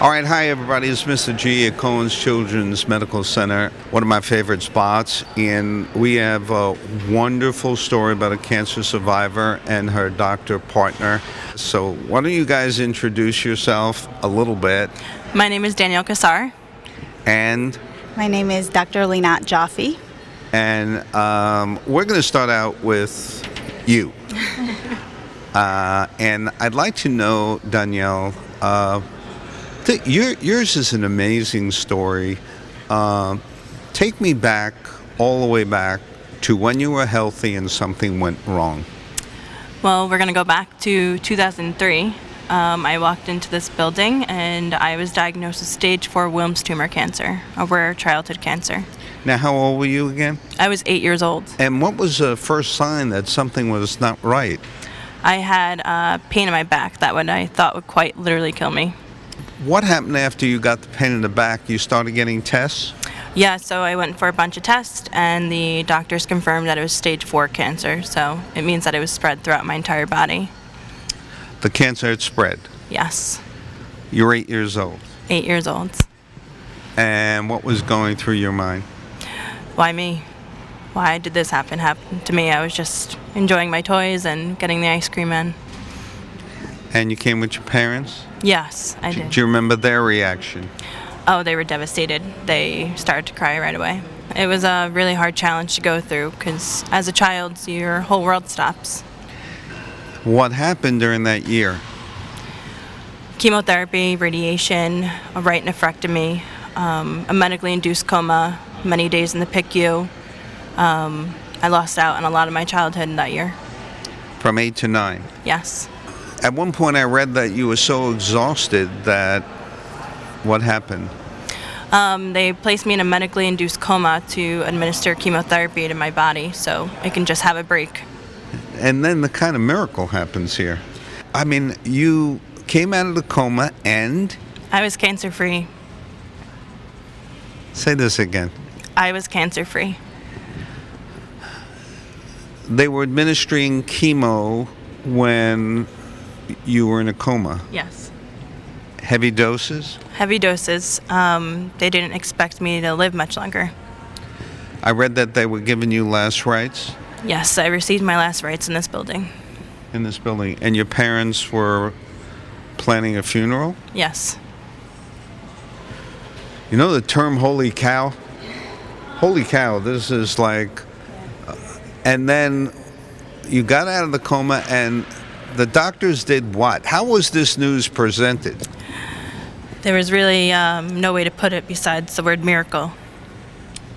All right, hi everybody, it's Mr. G at Cohen's Children's Medical Center, one of my favorite spots, and we have a wonderful story about a cancer survivor and her doctor partner. So why don't you guys introduce yourself a little bit? My name is Danielle Cassar. And? My name is Dr. Lenat Joffe. And we're going to start out with you. And I'd like to know, Danielle, yours is an amazing story. Take me back, all the way back to when you were healthy and something went wrong. Well, we're going to go back to 2003. I walked into this building and I was diagnosed with stage 4 Wilm's tumor cancer, a rare childhood cancer. Now, how old were you again? I was 8 years old. And what was the first sign that something was not right? I had pain in my back that I thought would quite literally kill me. What happened after you got the pain in the back? You started getting tests? Yeah, so I went for a bunch of tests, and the doctors confirmed that it was stage 4 cancer, so it means that it was spread throughout my entire body. The cancer had spread? Yes. You were 8 years old? 8 years old. And what was going through your mind? Why me? Why did this happen to me? I was just enjoying my toys and getting the ice cream in. And you came with your parents? Yes, I did. Do you remember their reaction? Oh, they were devastated. They started to cry right away. It was a really hard challenge to go through because as a child, your whole world stops. What happened during that year? Chemotherapy, radiation, a right nephrectomy, a medically induced coma, many days in the PICU. I lost out on a lot of my childhood in that year. From 8 to 9? Yes. At one point I read that you were so exhausted that, what happened? They placed me in a medically induced coma to administer chemotherapy to my body so it can just have a break. And then the kind of miracle happens here. I mean, you came out of the coma and? I was cancer-free. Say this again. I was cancer-free. They were administering chemo when you were in a coma? Yes. Heavy doses? Heavy doses. They didn't expect me to live much longer. I read that they were giving you last rites? Yes, I received my last rites in this building. In this building. And your parents were planning a funeral? Yes. You know the term holy cow? Holy cow, this is like... and then you got out of the coma and the doctors did what? How was this news presented? There was really no way to put it besides the word miracle.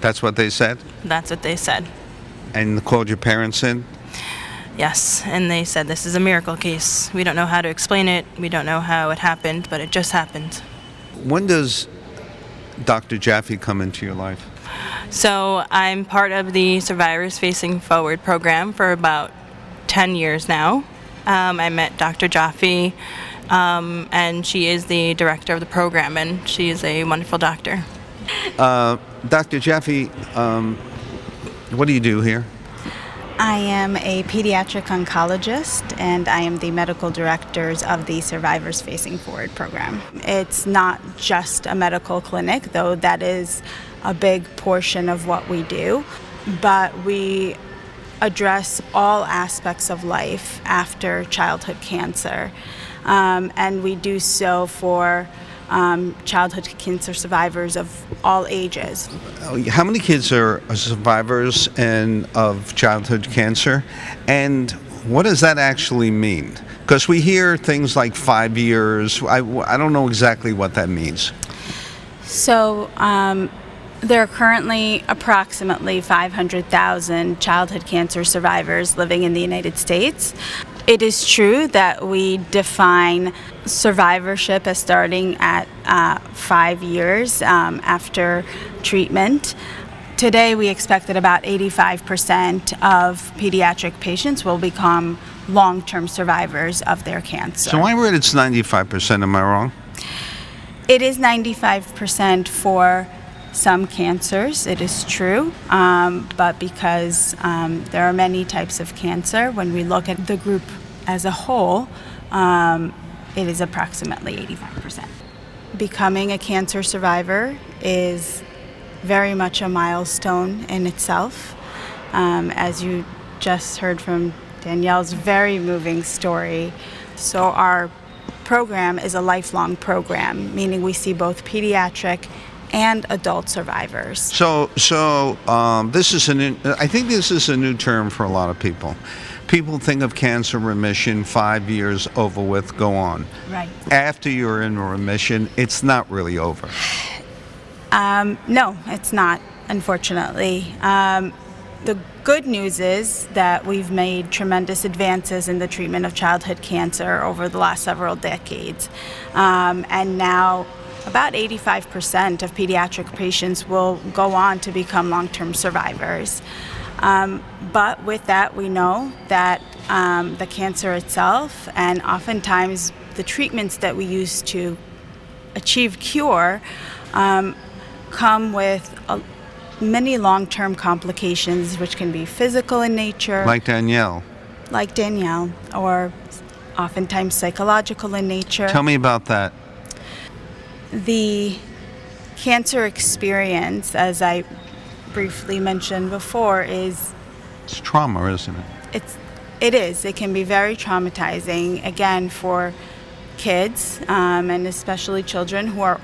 That's what they said? That's what they said. And called your parents in? Yes, and they said this is a miracle case. We don't know how to explain it. We don't know how it happened, but it just happened. When does Dr. Joffe come into your life? So I'm part of the Survivors Facing Forward program for about 10 years now. I met Dr. Joffe, and she is the director of the program, and she is a wonderful doctor. Dr. Joffe, what do you do here? I am a pediatric oncologist, and I am the medical director of the Survivors Facing Forward program. It's not just a medical clinic, though that is a big portion of what we do, but we address all aspects of life after childhood cancer, and we do so for childhood cancer survivors of all ages. How many kids are survivors of childhood cancer, and what does that actually mean? Because we hear things like 5 years. I don't know exactly what that means. So there are currently approximately 500,000 childhood cancer survivors living in the United States. It is true that we define survivorship as starting at 5 years after treatment. Today, we expect that about 85% of pediatric patients will become long-term survivors of their cancer. So I read it's 95%, am I wrong? It is 95% for some cancers, it is true, but because there are many types of cancer, when we look at the group as a whole, it is approximately 85%. becoming a cancer survivor is very much a milestone in itself. As you just heard from Danielle's very moving story. So our program is a lifelong program, meaning we see both pediatric and adult survivors. So this is I think this is a new term for a lot of people. People think of cancer remission, 5 years over with, go on. Right. After you're in remission, it's not really over. No, it's not, unfortunately. The good news is that we've made tremendous advances in the treatment of childhood cancer over the last several decades. And now about 85% of pediatric patients will go on to become long-term survivors. But with that, we know that the cancer itself and oftentimes the treatments that we use to achieve cure come with many long-term complications, which can be physical in nature. Like Danielle. Or oftentimes psychological in nature. Tell me about that. The cancer experience, as I briefly mentioned before, it's trauma, isn't it? It is. It can be very traumatizing, again, for kids, and especially children who are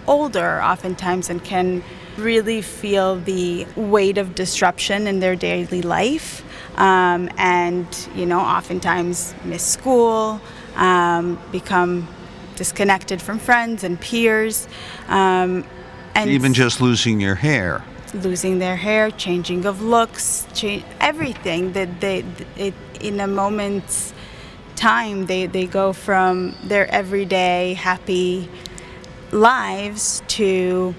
older oftentimes and can really feel the weight of disruption in their daily life, and oftentimes miss school, become disconnected from friends and peers, and even just losing your hair. Losing their hair, changing of looks, everything that in a moment's time they go from their everyday happy lives to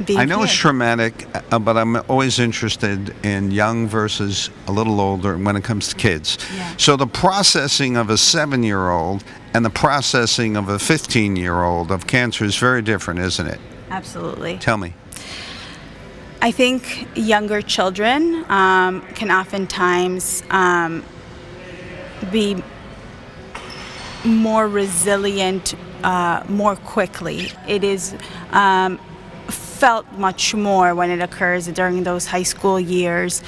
being I know here. it's traumatic, but I'm always interested in young versus a little older when it comes to kids. Yeah. So the processing of a 7-year-old and the processing of a 15-year-old of cancer is very different, isn't it? Absolutely. Tell me. I think younger children can oftentimes be more resilient more quickly. It is felt much more when it occurs during those high school years,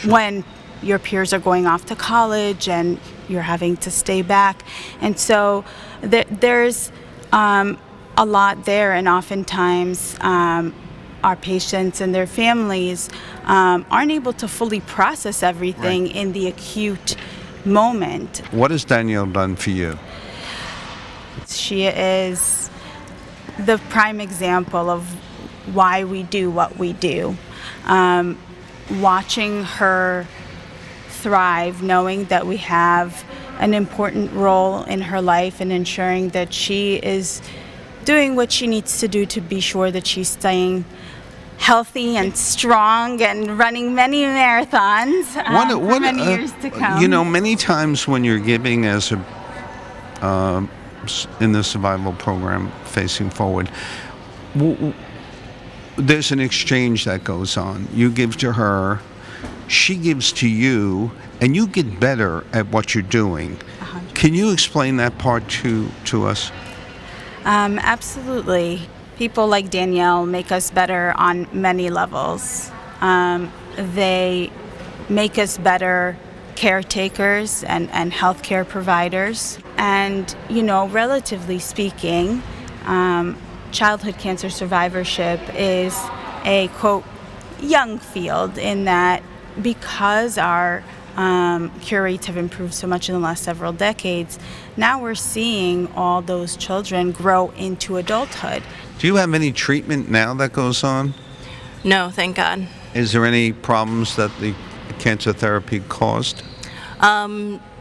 when your peers are going off to college and you're having to stay back. And so there's a lot there, and oftentimes our patients and their families aren't able to fully process everything Right. in the acute moment. What has Danielle done for you? She is the prime example of why we do what we do. Watching her thrive, knowing that we have an important role in her life and ensuring that she is doing what she needs to do to be sure that she's staying healthy and strong and running many marathons for many years to come. Many times when you're giving as a in the survival program Facing Forward, there's an exchange that goes on. You give to her, she gives to you, and you get better at what you're doing. 100%. Can you explain that part to us? Absolutely. People like Danielle make us better on many levels. They make us better caretakers and healthcare providers. And, relatively speaking, childhood cancer survivorship is a, quote, young field in that because our cure rates have improved so much in the last several decades, now we're seeing all those children grow into adulthood. Do you have any treatment now that goes on? No, thank God. Is there any problems that the cancer therapy caused?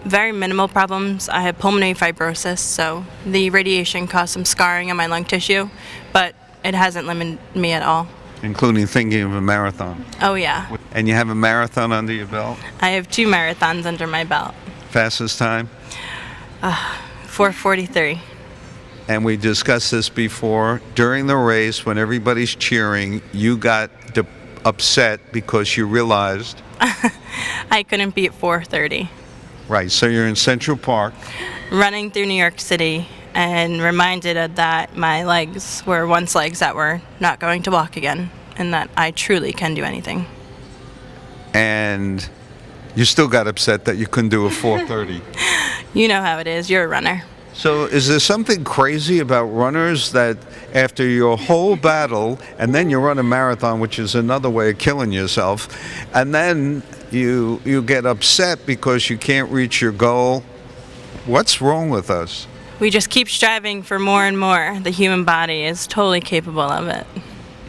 Very minimal problems. I have pulmonary fibrosis, so the radiation caused some scarring on my lung tissue, but it hasn't limited me at all. Including thinking of a marathon. Oh yeah. And you have a marathon under your belt? I have 2 marathons under my belt. Fastest time? 4:43. And we discussed this before. During the race, when everybody's cheering, you got upset because you realized... I couldn't beat 4:30. Right, so you're in Central Park. Running through New York City, and reminded that my legs were once legs that were not going to walk again, and that I truly can do anything. And you still got upset that you couldn't do a 4:30. You know how it is. You're a runner. So is there something crazy about runners that after your whole battle, and then you run a marathon, which is another way of killing yourself, and then you get upset because you can't reach your goal? What's wrong with us? We just keep striving for more and more. The human body is totally capable of it.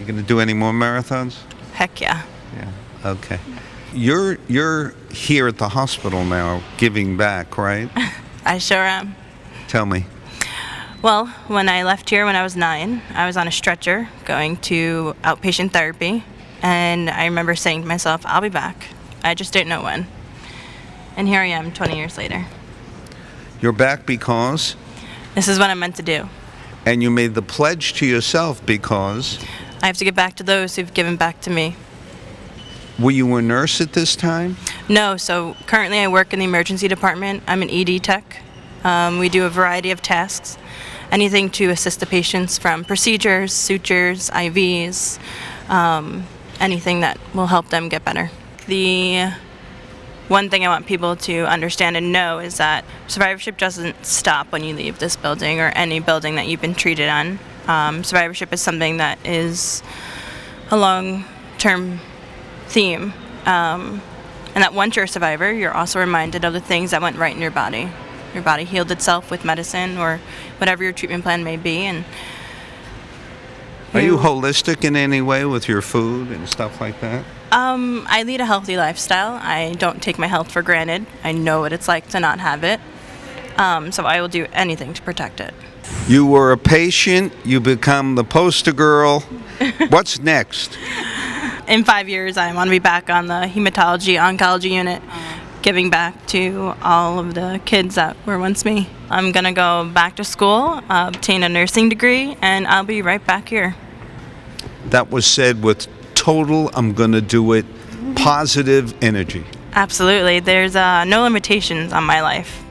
You going to do any more marathons? Heck yeah. Yeah. Okay. You're here at the hospital now, giving back, right? I sure am. Tell me. Well, when I left here when I was 9, I was on a stretcher going to outpatient therapy, and I remember saying to myself, I'll be back. I just didn't know when. And here I am 20 years later. You're back because? This is what I'm meant to do. And you made the pledge to yourself because? I have to give back to those who've given back to me. Were you a nurse at this time? No, so currently I work in the emergency department. I'm an ED tech. We do a variety of tasks, anything to assist the patients from procedures, sutures, IVs, anything that will help them get better. The one thing I want people to understand and know is that survivorship doesn't stop when you leave this building or any building that you've been treated on. Survivorship is something that is a long-term theme, and that once you're a survivor, you're also reminded of the things that went right in your body. Your body healed itself with medicine or whatever your treatment plan may be. And are you holistic in any way with your food and stuff like that? I lead a healthy lifestyle. I don't take my health for granted. I know what it's like to not have it. So I will do anything to protect it. You were a patient. You become the poster girl. What's next? In 5 years, I want to be back on the hematology oncology unit, giving back to all of the kids that were once me. I'm going to go back to school, obtain a nursing degree, and I'll be right back here. That was said with total, I'm going to do it, positive energy. Absolutely. There's no limitations on my life.